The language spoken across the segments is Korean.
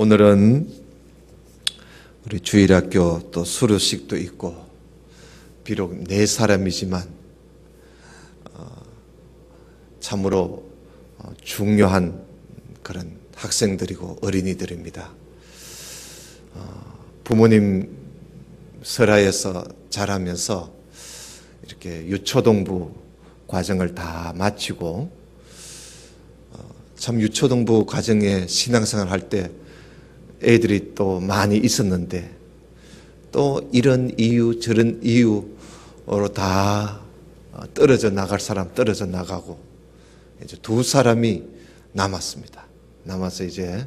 오늘은 우리 주일학교 또 수료식도 있고 비록 네 사람이지만 참으로 중요한 그런 학생들이고 어린이들입니다. 부모님 설하에서 자라면서 이렇게 유초동부 과정을 다 마치고 참 유초동부 과정에 신앙생활 할 때 애들이 또 많이 있었는데 또 이런 이유 저런 이유로 다 떨어져 나갈 사람 떨어져 나가고 이제 두 사람이 남았습니다. 남아서 이제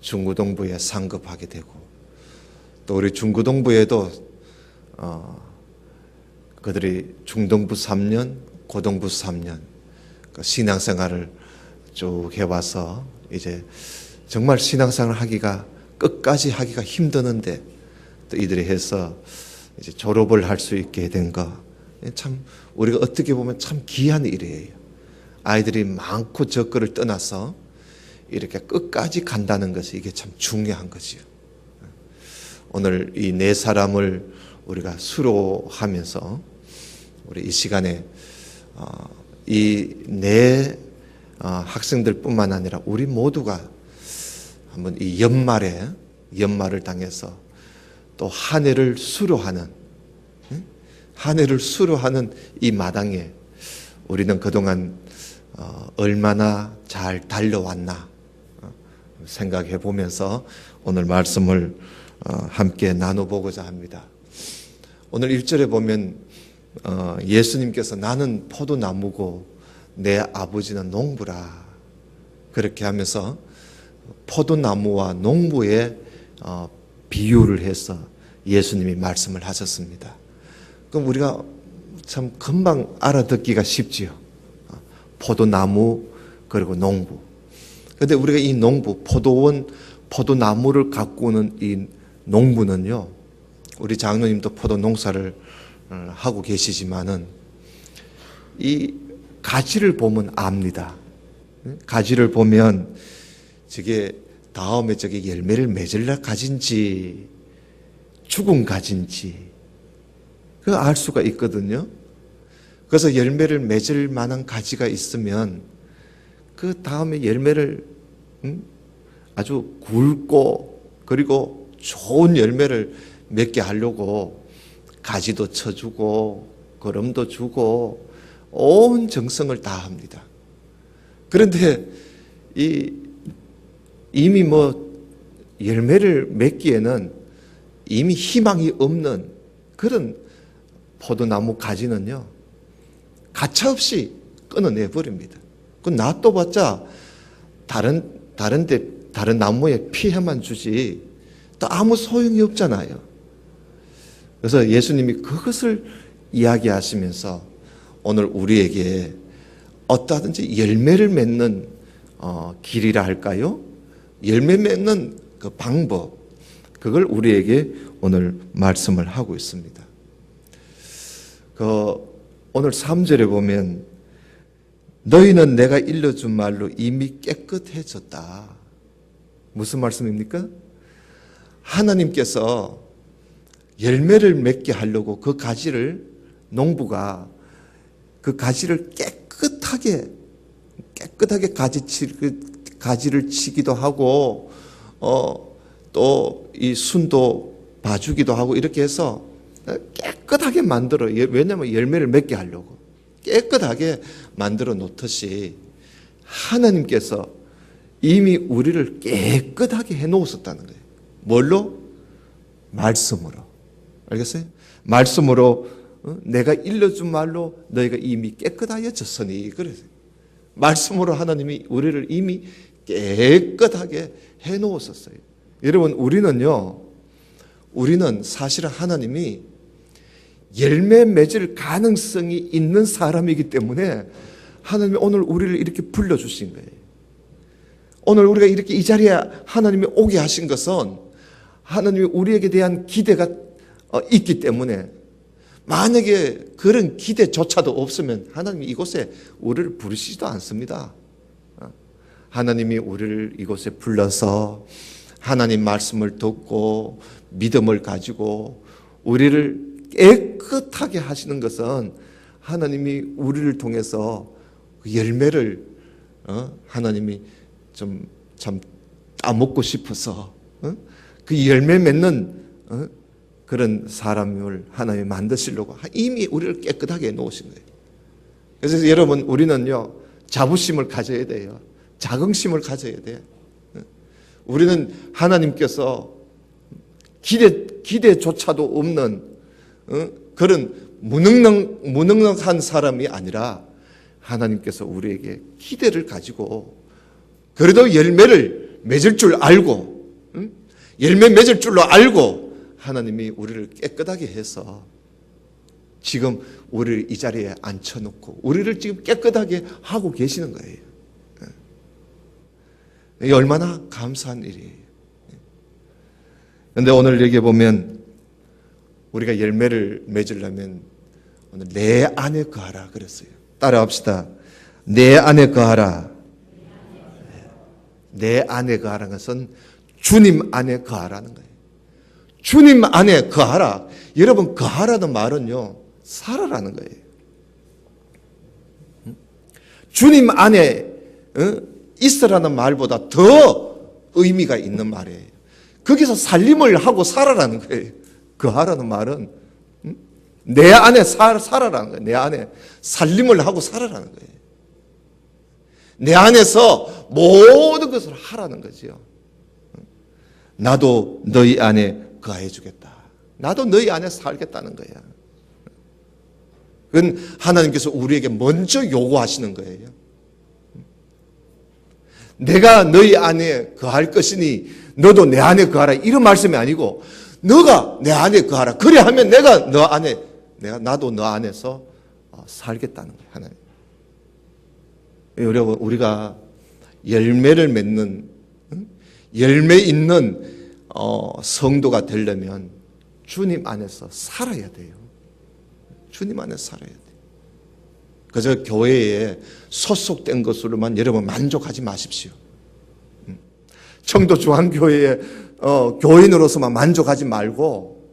중고동부에 상급하게 되고 또 우리 중고동부에도 그들이 중동부 3년, 고동부 3년 신앙생활을 쭉 해와서 이제 정말 신앙생활 하기가 끝까지 하기가 힘드는데 또 이들이 해서 이제 졸업을 할 수 있게 된 거 참 우리가 어떻게 보면 참 귀한 일이에요. 아이들이 많고 적고를 떠나서 이렇게 끝까지 간다는 것이 이게 참 중요한 거지요. 오늘 이 네 사람을 우리가 수료하면서 우리 이 시간에 이 네 학생들뿐만 아니라 우리 모두가 한번 이 연말을 당해서 또 한 해를 수료하는 이 마당에 우리는 그동안 얼마나 잘 달려왔나 생각해 보면서 오늘 말씀을 함께 나눠보고자 합니다. 오늘 1절에 보면 예수님께서 나는 포도나무고 내 아버지는 농부라 그렇게 하면서 포도나무와 농부의 비유를 해서 예수님이 말씀을 하셨습니다. 그럼 우리가 참 금방 알아듣기가 쉽지요. 포도나무 그리고 농부. 그런데 우리가 이 농부, 포도나무를 가꾸는 이 농부는요, 우리 장로님도 포도 농사를 하고 계시지만은 이 가지를 보면 압니다. 가지를 보면 저게 다음에 저게 열매를 맺을 가지인지 죽은 가지인지 그 알 수가 있거든요. 그래서 열매를 맺을 만한 가지가 있으면 그 다음에 열매를 아주 굵고 그리고 좋은 열매를 맺게 하려고 가지도 쳐주고 거름도 주고 온 정성을 다합니다. 그런데 이미 열매를 맺기에는 이미 희망이 없는 그런 포도나무 가지는요, 가차없이 끊어내 버립니다. 그 놔둬봤자 다른 나무에 피해만 주지 또 아무 소용이 없잖아요. 그래서 예수님이 그것을 이야기하시면서 오늘 우리에게 어떠하든지 열매를 맺는 길이라 할까요? 열매 맺는 그 방법, 그걸 우리에게 오늘 말씀을 하고 있습니다. 오늘 3절에 보면 너희는 내가 일러준 말로 이미 깨끗해졌다. 무슨 말씀입니까? 하나님께서 열매를 맺게 하려고 그 가지를 농부가 그 가지를 깨끗하게 가지를 치기도 하고 또 이 순도 봐주기도 하고 이렇게 해서 깨끗하게 만들어요. 왜냐하면 열매를 맺게 하려고 깨끗하게 만들어 놓듯이 하나님께서 이미 우리를 깨끗하게 해놓으셨다는 거예요. 뭘로? 말씀으로. 알겠어요? 말씀으로 내가 일러준 말로 너희가 이미 깨끗하여졌으니 그래서 말씀으로 하나님이 우리를 이미 깨끗하게 해놓으셨어요. 여러분 우리는 사실은 하나님이 열매 맺을 가능성이 있는 사람이기 때문에 하나님이 오늘 우리를 이렇게 불러주신 거예요. 오늘 우리가 이렇게 이 자리에 하나님이 오게 하신 것은 하나님이 우리에게 대한 기대가 있기 때문에 만약에 그런 기대조차도 없으면 하나님이 이곳에 우리를 부르시지도 않습니다. 하나님이 우리를 이곳에 불러서 하나님 말씀을 듣고 믿음을 가지고 우리를 깨끗하게 하시는 것은 하나님이 우리를 통해서 그 열매를 하나님이 좀 참 따먹고 싶어서 그 열매 맺는 그런 사람을 하나님이 만드시려고 이미 우리를 깨끗하게 해놓으신 거예요. 그래서 여러분, 우리는요 자부심을 가져야 돼요. 자긍심을 가져야 돼요. 우리는 하나님께서 기대조차도 없는 그런 무능력한 사람이 아니라 하나님께서 우리에게 기대를 가지고 그래도 열매를 맺을 줄 알고 열매 맺을 줄로 알고 하나님이 우리를 깨끗하게 해서 지금 우리를 이 자리에 앉혀놓고 우리를 지금 깨끗하게 하고 계시는 거예요. 이게 얼마나 감사한 일이에요. 그런데 오늘 여기 보면 우리가 열매를 맺으려면 오늘 내 안에 거하라 그랬어요. 따라합시다. 내 안에 거하라. 내 안에 거하라는 것은 주님 안에 거하라는 거예요. 주님 안에 거하라. 여러분, 거하라는 말은요 살아라는 거예요. 주님 안에 있으라는 말보다 더 의미가 있는 말이에요. 거기서 살림을 하고 살아라는 거예요. 거하라는 말은 내 안에 살아라는 거예요. 내 안에 살림을 하고 살아라는 거예요. 내 안에서 모든 것을 하라는 거지요. 나도 너희 안에 거해 주겠다. 나도 너희 안에 살겠다는 거야. 그건 하나님께서 우리에게 먼저 요구하시는 거예요. 내가 너희 안에 거할 것이니 너도 내 안에 거하라, 이런 말씀이 아니고 너가 내 안에 거하라. 그래 하면 내가 너 안에, 나도 너 안에서 살겠다는 거예요. 하나님. 여러분, 우리가 열매를 맺는 열매 있는 성도가 되려면 주님 안에서 살아야 돼요. 주님 안에서 살아야 돼요. 그저 교회에 소속된 것으로만 여러분 만족하지 마십시오. 청도 중앙교회의 교인으로서만 만족하지 말고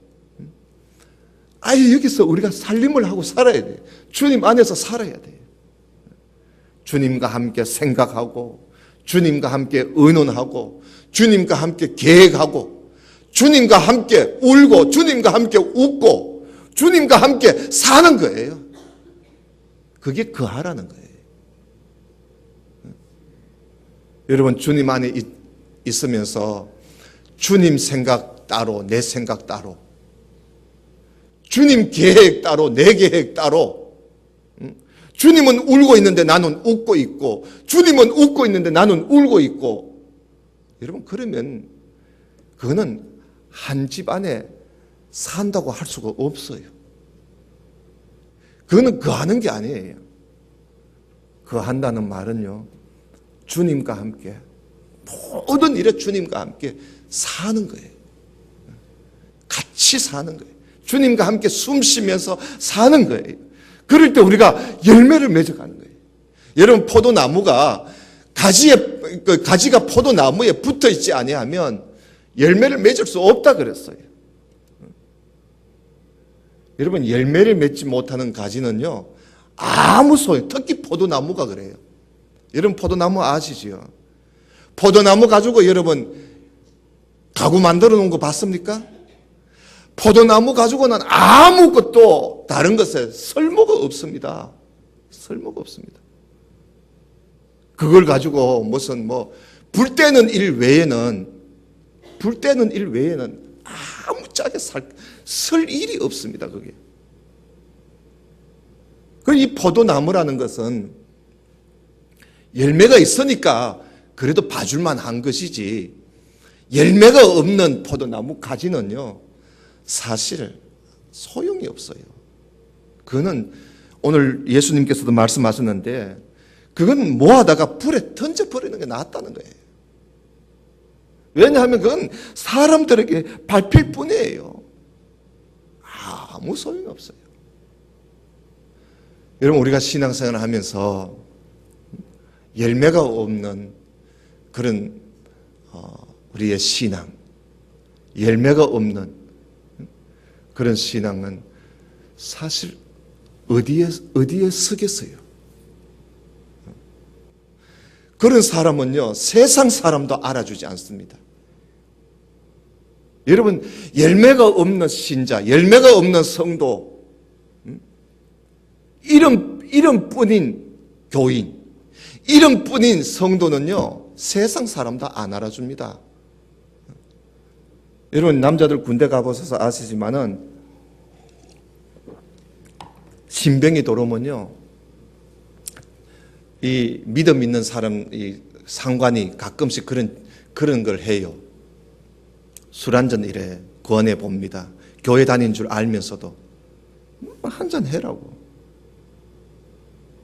아예 여기서 우리가 살림을 하고 살아야 돼요. 주님 안에서 살아야 돼요. 주님과 함께 생각하고 주님과 함께 의논하고 주님과 함께 계획하고 주님과 함께 울고 주님과 함께 웃고 주님과 함께 사는 거예요. 그게 거하라는 거예요. 여러분, 주님 안에 있으면서 주님 생각 따로 내 생각 따로 주님 계획 따로 내 계획 따로 주님은 울고 있는데 나는 웃고 있고 주님은 웃고 있는데 나는 울고 있고 여러분, 그러면 그거는 한 집 안에 산다고 할 수가 없어요. 그거는 거하는 게 아니에요. 거한다는 말은요 주님과 함께 모든 일에 주님과 함께 사는 거예요. 같이 사는 거예요. 주님과 함께 숨 쉬면서 사는 거예요. 그럴 때 우리가 열매를 맺어가는 거예요. 여러분, 포도나무가 가지가 포도나무에 붙어 있지 아니하면 열매를 맺을 수 없다 그랬어요. 여러분, 열매를 맺지 못하는 가지는요 아무 소용, 특히 포도나무가 그래요. 여러분, 포도나무 아시지요? 포도나무 가지고 여러분 가구 만들어 놓은 거 봤습니까? 포도나무 가지고는 아무것도 다른 것에 쓸모가 없습니다. 쓸모가 없습니다. 그걸 가지고 무슨 불 때는 일 외에는 아무짝에 쓸 일이 없습니다. 그게. 이 포도나무라는 것은 열매가 있으니까 그래도 봐줄만 한 것이지 열매가 없는 포도나무 가지는요 사실 소용이 없어요. 그거는 오늘 예수님께서도 말씀하셨는데 그건 모아다가 불에 던져버리는 게 낫다는 거예요. 왜냐하면 그건 사람들에게 밟힐 뿐이에요. 아무 소용이 없어요. 여러분, 우리가 신앙생활을 하면서 열매가 없는 그런 우리의 신앙, 열매가 없는 그런 신앙은 사실 어디에 서겠어요? 그런 사람은요, 세상 사람도 알아주지 않습니다. 여러분, 열매가 없는 신자, 열매가 없는 성도, 이름뿐인 교인, 이름뿐인 성도는요, 세상 사람도 안 알아줍니다. 여러분, 남자들 군대 가보셔서 아시지만은, 신병이 들어오면요, 이 믿음 있는 사람, 이 상관이 가끔씩 그런 걸 해요. 술 한잔 이래 권해 봅니다. 교회 다닌 줄 알면서도 한잔 해라고.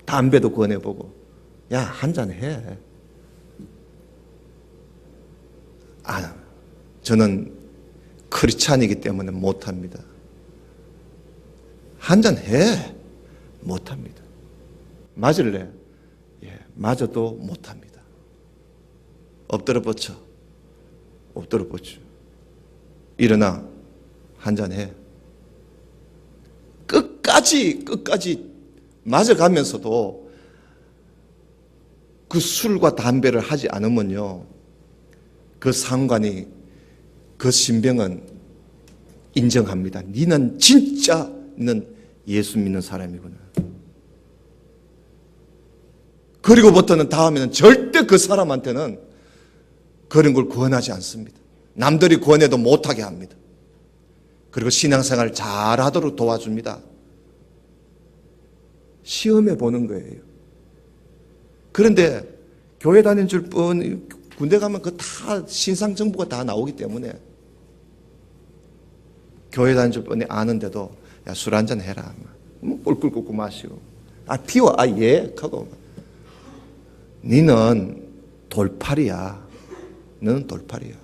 담배도 권해 보고, 야, 한잔 해. 저는 크리스찬이기 때문에 못 합니다. 한잔 해. 못 합니다. 맞을래? 예, 맞아도 못 합니다. 엎드려 뻗쳐. 엎드려 뻗쳐. 일어나. 한잔 해. 끝까지 맞아가면서도 그 술과 담배를 하지 않으면요, 그 상관이, 그 신병은 인정합니다. 너는 예수 믿는 사람이구나. 그리고부터는 다음에는 절대 그 사람한테는 그런 걸 권하지 않습니다. 남들이 권해도 못하게 합니다. 그리고 신앙생활 잘하도록 도와줍니다. 시험해 보는 거예요. 그런데 교회 다닌 줄 뿐, 군대 가면 그 다 신상 정보가 다 나오기 때문에 교회 다닌 줄 뻔히 아는데도, 야, 술 한잔 해라. 꿀꿀꿀꿀 마시고. 피워. 예. 하고. 너는 돌팔이야. 너는 돌팔이야.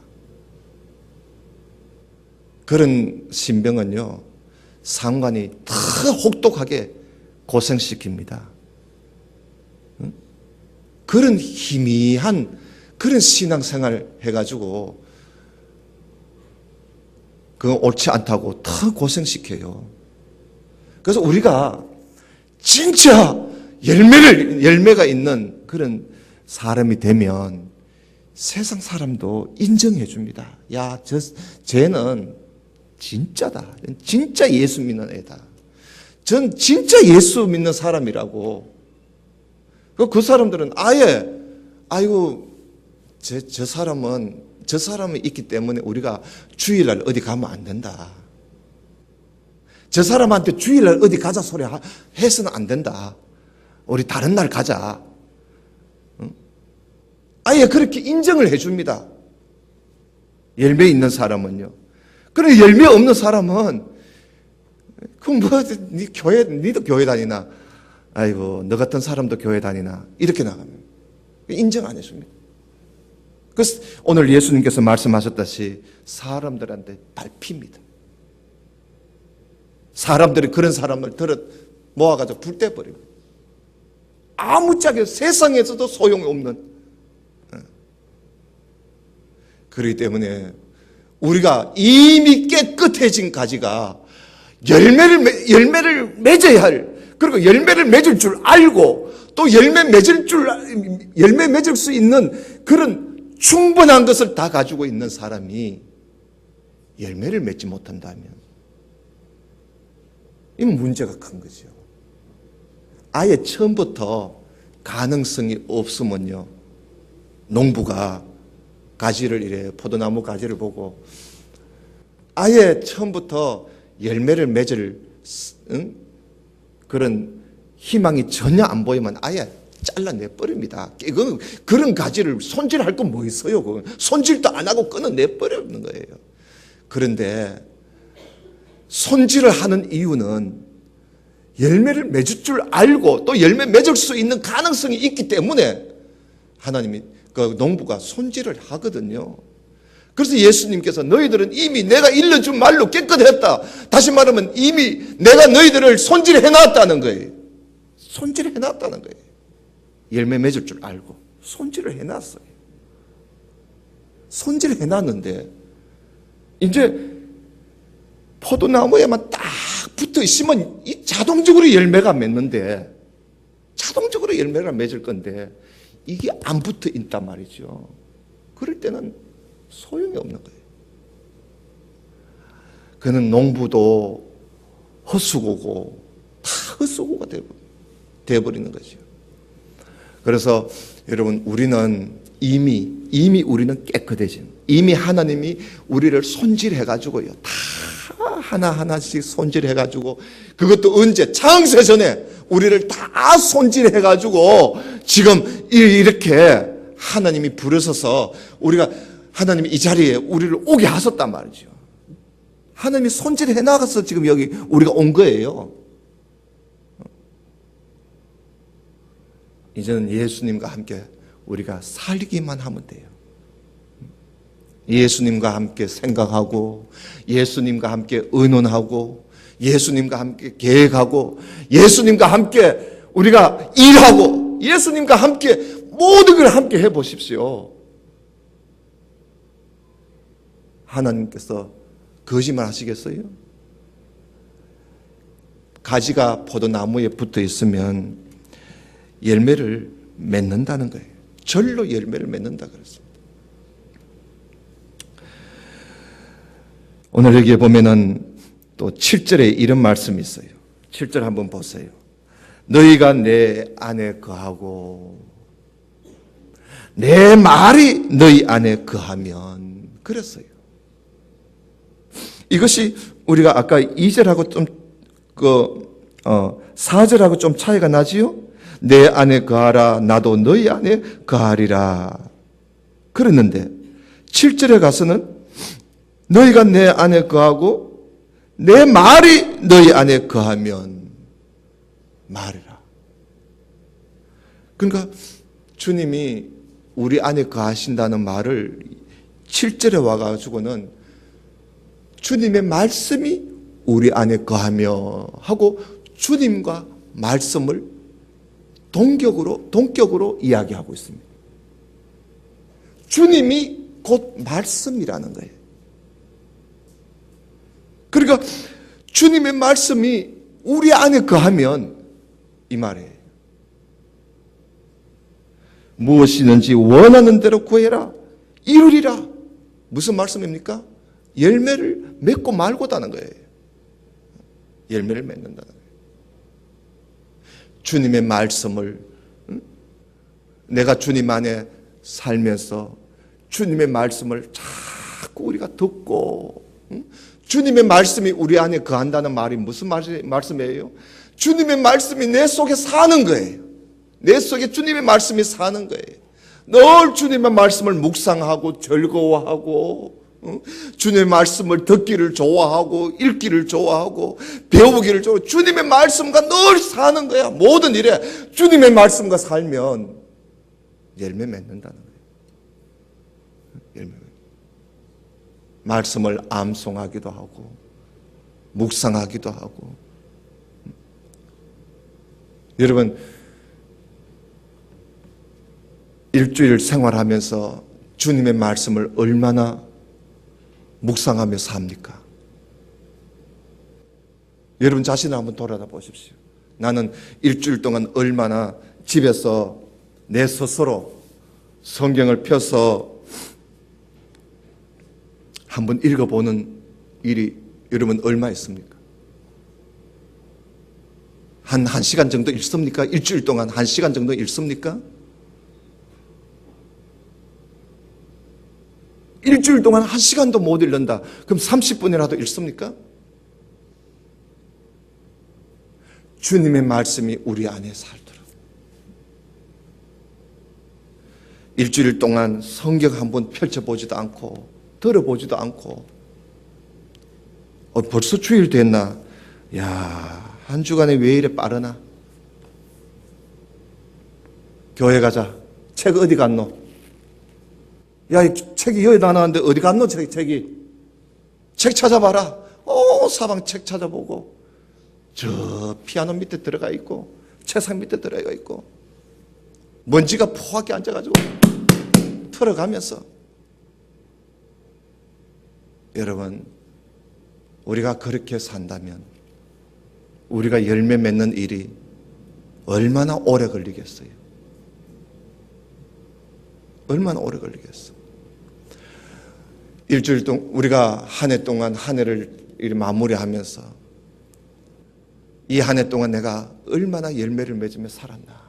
그런 신병은요, 상관이 다 혹독하게 고생시킵니다. 그런 희미한 그런 신앙생활 해가지고 그건 옳지 않다고 더 고생시켜요. 그래서 우리가 진짜 열매가 있는 그런 사람이 되면 세상 사람도 인정해 줍니다. 야, 쟤는 진짜다. 진짜 예수 믿는 애다. 전 진짜 예수 믿는 사람이라고. 그 사람들은 아이고, 저 사람은 있기 때문에 우리가 주일날 어디 가면 안 된다. 저 사람한테 주일날 어디 가자 소리 해서는 안 된다. 우리 다른 날 가자. 아예 그렇게 인정을 해줍니다. 열매 있는 사람은요. 그런데 열매 없는 사람은 니도 교회 다니나? 아이고, 너 같은 사람도 교회 다니나? 이렇게 나가면 인정 안 해줍니다. 그래서 오늘 예수님께서 말씀하셨다시 사람들한테 밟힙니다. 사람들이 그런 사람을 모아가지고 불 떼버리고, 아무짝에 세상에서도 소용이 없는. 그렇기 때문에 우리가 이미 깨끗해진 가지가 열매를 맺어야 할, 그리고 열매를 맺을 줄 알고 또 열매 맺을 수 있는 그런 충분한 것을 다 가지고 있는 사람이 열매를 맺지 못한다면 이 문제가 큰 거죠. 아예 처음부터 가능성이 없으면요, 농부가 가지를 이래 포도나무 가지를 보고 아예 처음부터 열매를 맺을 그런 희망이 전혀 안 보이면 아예 잘라내 버립니다. 그런 가지를 손질할 건 뭐 있어요? 그건 손질도 안 하고 끊어내 버리는 거예요. 그런데 손질을 하는 이유는 열매를 맺을 줄 알고 또 열매 맺을 수 있는 가능성이 있기 때문에 하나님이, 그 농부가 손질을 하거든요. 그래서 예수님께서 너희들은 이미 내가 일러준 말로 깨끗했다. 다시 말하면 이미 내가 너희들을 손질해놨다는 거예요. 손질해놨다는 거예요. 열매 맺을 줄 알고 손질을 해놨어요. 손질해놨는데 이제 포도나무에만 딱 붙어 있으면 이 자동적으로 열매가 맺는데, 자동적으로 열매가 맺을 건데 이게 안 붙어 있단 말이죠. 그럴 때는 소용이 없는 거예요. 그는 농부도 헛수고고 다 헛수고가 되어버리는 거죠. 그래서 여러분, 우리는 이미 우리는 깨끗해진, 이미 하나님이 우리를 손질해가지고요, 다 하나하나씩 손질해가지고, 그것도 언제? 창세 전에 우리를 다 손질해가지고 지금 이렇게 하나님이 부르셔서 하나님이 이 자리에 우리를 오게 하셨단 말이죠. 하나님이 손질해 나가서 지금 여기 우리가 온 거예요. 이제는 예수님과 함께 우리가 살기만 하면 돼요. 예수님과 함께 생각하고, 예수님과 함께 의논하고, 예수님과 함께 계획하고, 예수님과 함께 우리가 일하고, 예수님과 함께 모든 걸 함께 해보십시오. 하나님께서 거짓말 하시겠어요? 가지가 포도나무에 붙어 있으면 열매를 맺는다는 거예요. 절로 열매를 맺는다 그랬습니다. 오늘 여기에 보면은 또 7절에 이런 말씀이 있어요. 7절 한번 보세요. 너희가 내 안에 거하고 내 말이 너희 안에 거하면, 그랬어요. 이것이 우리가 아까 2절하고 좀 4절하고 좀 차이가 나지요? 내 안에 거하라, 나도 너희 안에 거하리라 그랬는데 7절에 가서는 너희가 내 안에 거하고 내 말이 너희 안에 거하면 말이라. 그러니까 주님이 우리 안에 거하신다는 말을 7절에 와가지고는 주님의 말씀이 우리 안에 거하며 하고 주님과 말씀을 동격으로 이야기하고 있습니다. 주님이 곧 말씀이라는 거예요. 그러니까 주님의 말씀이 우리 안에 거하면 이 말이에요. 무엇이든지 원하는 대로 구해라, 이루리라. 무슨 말씀입니까? 열매를 맺고 말고다는 거예요. 열매를 맺는다는 거예요. 주님의 말씀을, 내가 주님 안에 살면서 주님의 말씀을 자꾸 우리가 듣고, 주님의 말씀이 우리 안에 거한다는 말이 무슨 말씀이에요? 주님의 말씀이 내 속에 사는 거예요. 내 속에 주님의 말씀이 사는 거예요. 늘 주님의 말씀을 묵상하고 즐거워하고, 주님의 말씀을 듣기를 좋아하고, 읽기를 좋아하고, 배우기를 좋아하고, 주님의 말씀과 늘 사는 거야. 모든 일에 주님의 말씀과 살면 열매 맺는다는 거예요. 열매. 말씀을 암송하기도 하고 묵상하기도 하고. 여러분, 일주일 생활하면서 주님의 말씀을 얼마나 묵상하며 삽니까? 여러분 자신을 한번 돌아다 보십시오. 나는 일주일 동안 얼마나 집에서 내 스스로 성경을 펴서 한번 읽어보는 일이 여러분 얼마 있습니까? 한 시간 정도 읽습니까? 일주일 동안 1시간 정도 읽습니까? 일주일 동안 1시간도 못 읽는다. 그럼 30분이라도 읽습니까? 주님의 말씀이 우리 안에 살도록. 일주일 동안 성경 한번 펼쳐보지도 않고 들어보지도 않고, 벌써 주일 됐나? 야, 한 주간에 왜 이래 빠르나? 교회 가자. 책 어디 갔노? 야, 이 책이 여기다 놨는데 어디 갔노? 책이. 책 찾아봐라. 사방 책 찾아보고, 저 피아노 밑에 들어가 있고, 책상 밑에 들어가 있고, 먼지가 포하게 앉아가지고 털어가면서 여러분, 우리가 그렇게 산다면 우리가 열매 맺는 일이 얼마나 오래 걸리겠어요? 얼마나 오래 걸리겠어? 일주일 동안 우리가 한 해 동안 한 해를 마무리하면서 이 한 해 동안 내가 얼마나 열매를 맺으며 살았나?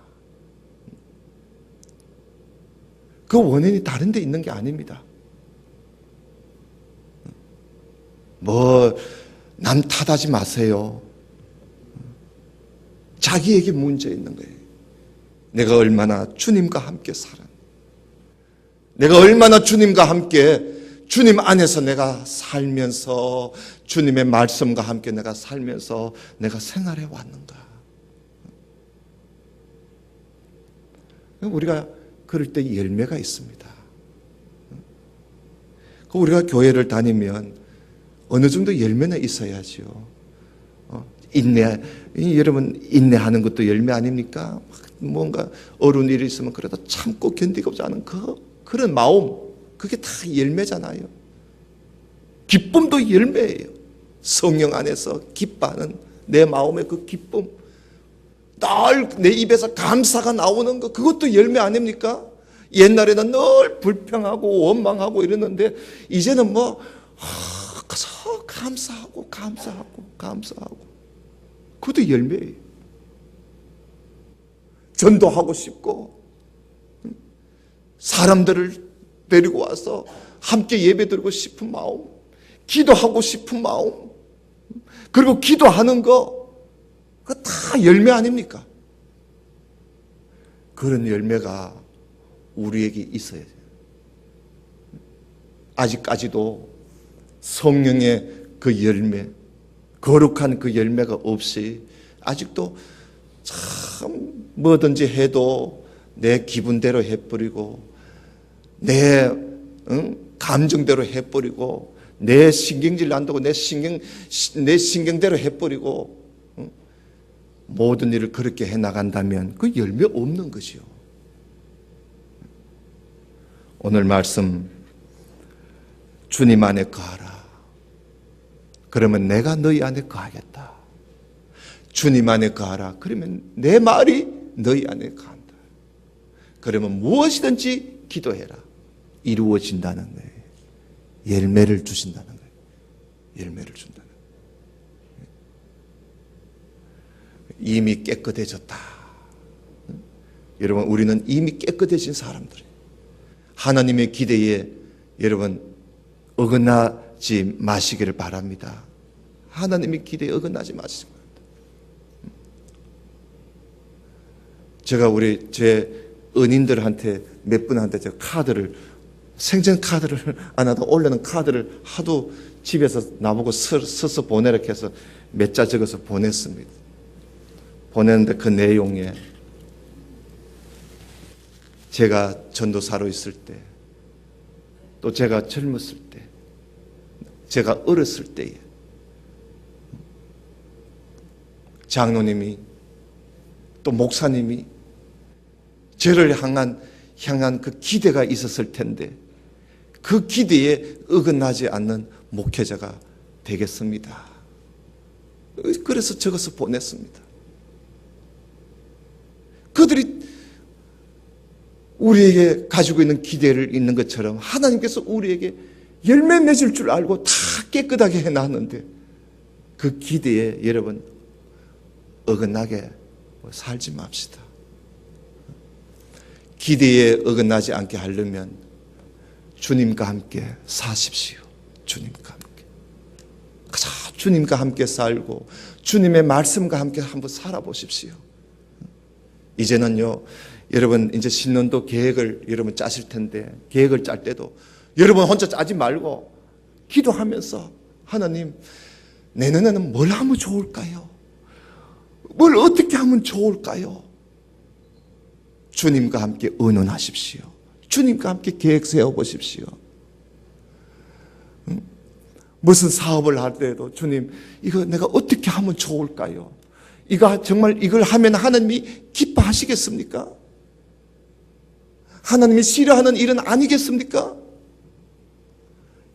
그 원인이 다른 데 있는 게 아닙니다. 남 탓하지 마세요. 자기에게 문제 있는 거예요. 내가 얼마나 주님과 함께 살았나? 내가 얼마나 주님과 함께 주님 안에서 내가 살면서 주님의 말씀과 함께 내가 살면서 내가 생활해 왔는가? 우리가 그럴 때 열매가 있습니다. 우리가 교회를 다니면 어느 정도 열매는 있어야죠. 여러분 인내하는 것도 열매 아닙니까? 뭔가 어려운 일이 있으면 그래도 참고 견디고자 하는 그런 마음, 그게 다 열매잖아요. 기쁨도 열매예요. 성령 안에서 기뻐하는 내 마음의 그 기쁨, 늘 내 입에서 감사가 나오는 거, 그것도 열매 아닙니까? 옛날에는 늘 불평하고 원망하고 이랬는데 이제는 그래서 감사하고 그것도 열매예요. 전도하고 싶고 사람들을 데리고 와서 함께 예배드리고 싶은 마음, 기도하고 싶은 마음, 그리고 기도하는 거, 그거 다 열매 아닙니까? 그런 열매가 우리에게 있어야 돼요. 아직까지도 성령의 그 열매, 거룩한 그 열매가 없이 아직도 참 뭐든지 해도 내 기분대로 해버리고 내 감정대로 해버리고 내 신경질 난다고 내 신경대로 해버리고 모든 일을 그렇게 해나간다면 그 열매 없는 것이요. 오늘 말씀, 주님 안에 거하라. 그러면 내가 너희 안에 거하겠다. 주님 안에 거하라. 그러면 내 말이 너희 안에 거한다. 그러면 무엇이든지 기도해라. 이루어진다는 거예요. 열매를 주신다는 거예요. 열매를 준다는 거예요. 이미 깨끗해졌다. 여러분, 우리는 이미 깨끗해진 사람들이에요. 하나님의 기대에 여러분 어긋나지 마시기를 바랍니다. 하나님의 기대에 어긋나지 마시기 바랍니다. 제가 제 은인들한테 몇 분한테 제가 생전 카드를 안 하다 올려놓은 카드를 하도 집에서 나보고 써서 보내라 해서 몇 자 적어서 보냈습니다. 보냈는데 그 내용에 제가 전도사로 있을 때, 또 제가 젊었을 때, 제가 어렸을 때에 장로님이 또 목사님이 저를 향한 그 기대가 있었을 텐데 그 기대에 어긋나지 않는 목회자가 되겠습니다. 그래서 적어서 보냈습니다. 그들이 우리에게 가지고 있는 기대를 있는 것처럼 하나님께서 우리에게 열매 맺을 줄 알고 다 깨끗하게 해놨는데 그 기대에 여러분 어긋나게 살지 맙시다. 기대에 어긋나지 않게 하려면 주님과 함께 사십시오. 주님과 함께. 주님과 함께 살고 주님의 말씀과 함께 한번 살아보십시오. 이제는요, 여러분 이제 신년도 계획을 여러분 짜실 텐데 계획을 짤 때도 여러분 혼자 짜지 말고 기도하면서 하나님, 내년에는 뭘 하면 좋을까요? 뭘 어떻게 하면 좋을까요? 주님과 함께 의논하십시오. 주님과 함께 계획 세워보십시오. 무슨 사업을 할 때도 주님, 이거 내가 어떻게 하면 좋을까요? 정말 이걸 하면 하나님이 기뻐하시겠습니까? 하나님이 싫어하는 일은 아니겠습니까?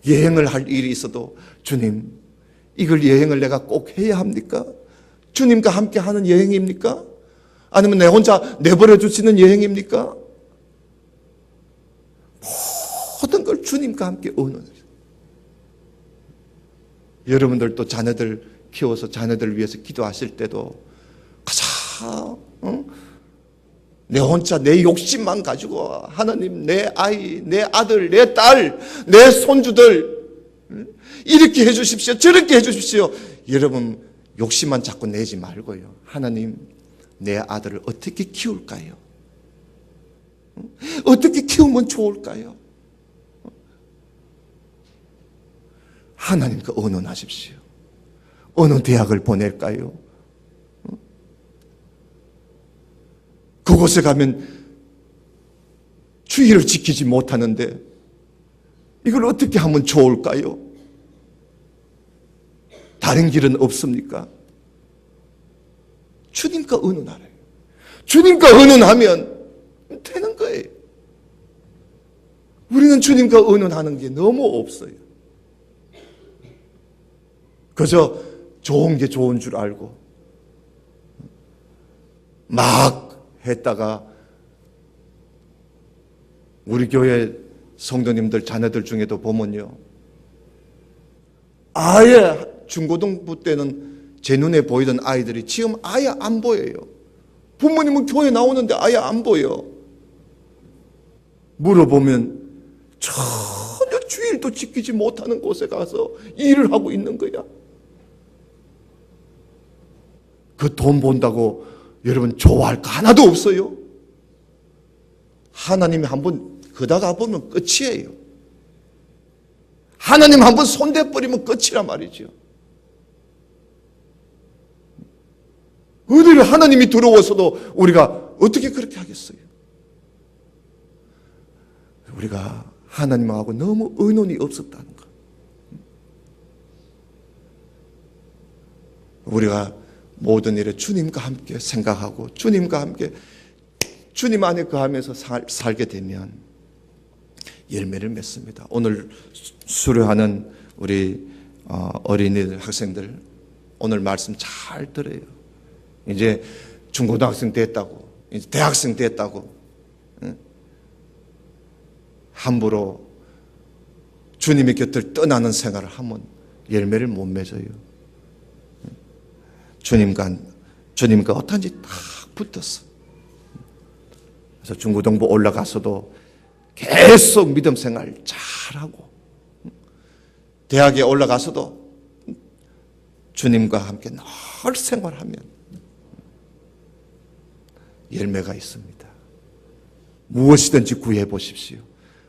여행을 할 일이 있어도 주님, 이걸 여행을 내가 꼭 해야 합니까? 주님과 함께 하는 여행입니까? 아니면 내 혼자 내버려 두시는 여행입니까? 모든 걸 주님과 함께 의논해요. 여러분들도 자녀들 키워서 자녀들을 위해서 기도하실 때도 가자, 내 혼자 내 욕심만 가지고 하나님, 내 아이, 내 아들, 내 딸, 내 손주들 이렇게 해주십시오, 저렇게 해주십시오. 여러분 욕심만 자꾸 내지 말고요, 하나님, 내 아들을 어떻게 키울까요? 어떻게 키우면 좋을까요? 하나님과 의논하십시오. 어느 대학을 보낼까요? 그곳에 가면 주의를 지키지 못하는데 이걸 어떻게 하면 좋을까요? 다른 길은 없습니까? 주님과 의논하래요. 주님과 의논하면 되는 거예요. 우리는 주님과 의논하는 게 너무 없어요. 그저 좋은 게 좋은 줄 알고 막 했다가 우리 교회 성도님들 자녀들 중에도 보면요, 아예 중고등부 때는 제 눈에 보이던 아이들이 지금 아예 안 보여요. 부모님은 교회 나오는데 아예 안 보여. 물어보면 전혀 주일도 지키지 못하는 곳에 가서 일을 하고 있는 거야. 그 돈 본다고 여러분 좋아할 거 하나도 없어요. 하나님이 한번 그다가 보면 끝이에요. 하나님 한번 손대버리면 끝이란 말이죠. 어디를 하나님이 들어와서도 우리가 어떻게 그렇게 하겠어요? 우리가 하나님하고 너무 의논이 없었다는 것. 우리가 모든 일에 주님과 함께 생각하고 주님과 함께 주님 안에 거하면서 살게 되면 열매를 맺습니다. 오늘 수료하는 우리 어린이들, 학생들 오늘 말씀 잘 들어요. 이제 중고등학생 됐다고, 이제 대학생 됐다고 함부로 주님의 곁을 떠나는 생활을 하면 열매를 못 맺어요. 주님과 어떤지 딱 붙었어. 그래서 중고등부 올라가서도 계속 믿음 생활 잘하고, 대학에 올라가서도 주님과 함께 늘 생활하면 열매가 있습니다. 무엇이든지 구해 보십시오.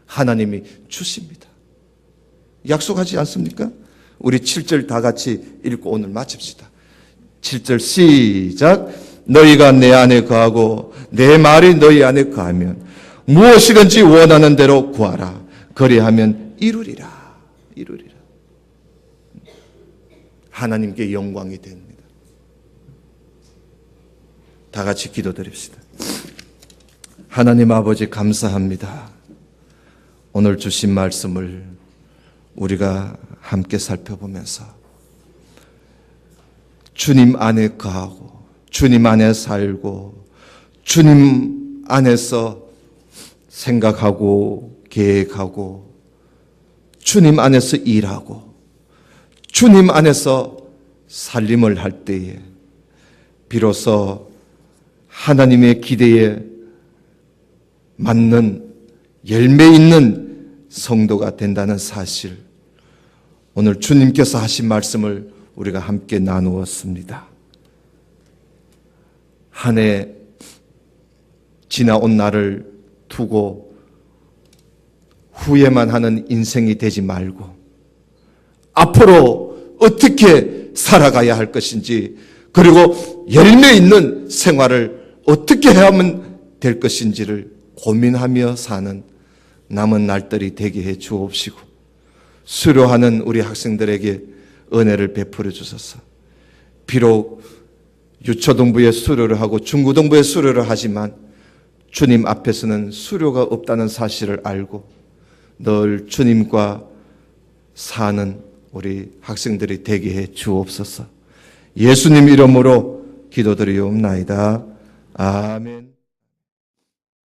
하나님이 주십니다. 약속하지 않습니까? 우리 7절 다 같이 읽고 오늘 마칩시다. 7절 시작. 너희가 내 안에 거하고 내 말이 너희 안에 거하면 무엇이든지 원하는 대로 구하라. 그리하면 이루리라. 이루리라. 하나님께 영광이 됩니다. 다 같이 기도드립시다. 하나님 아버지 감사합니다. 오늘 주신 말씀을 우리가 함께 살펴보면서 주님 안에 거하고 주님 안에 살고 주님 안에서 생각하고 계획하고 주님 안에서 일하고 주님 안에서 살림을 할 때에 비로소 하나님의 기대에 맞는 열매 있는 성도가 된다는 사실, 오늘 주님께서 하신 말씀을 우리가 함께 나누었습니다. 한 해 지나온 날을 두고 후회만 하는 인생이 되지 말고 앞으로 어떻게 살아가야 할 것인지, 그리고 열매 있는 생활을 어떻게 해야만 될 것인지를 고민하며 사는 남은 날들이 되게 해 주옵시고, 수료하는 우리 학생들에게 은혜를 베풀어 주소서. 비록 유초등부에 수료를 하고 중고등부에 수료를 하지만 주님 앞에서는 수료가 없다는 사실을 알고 늘 주님과 사는 우리 학생들이 되게 해 주옵소서. 예수님 이름으로 기도드리옵나이다. 아멘.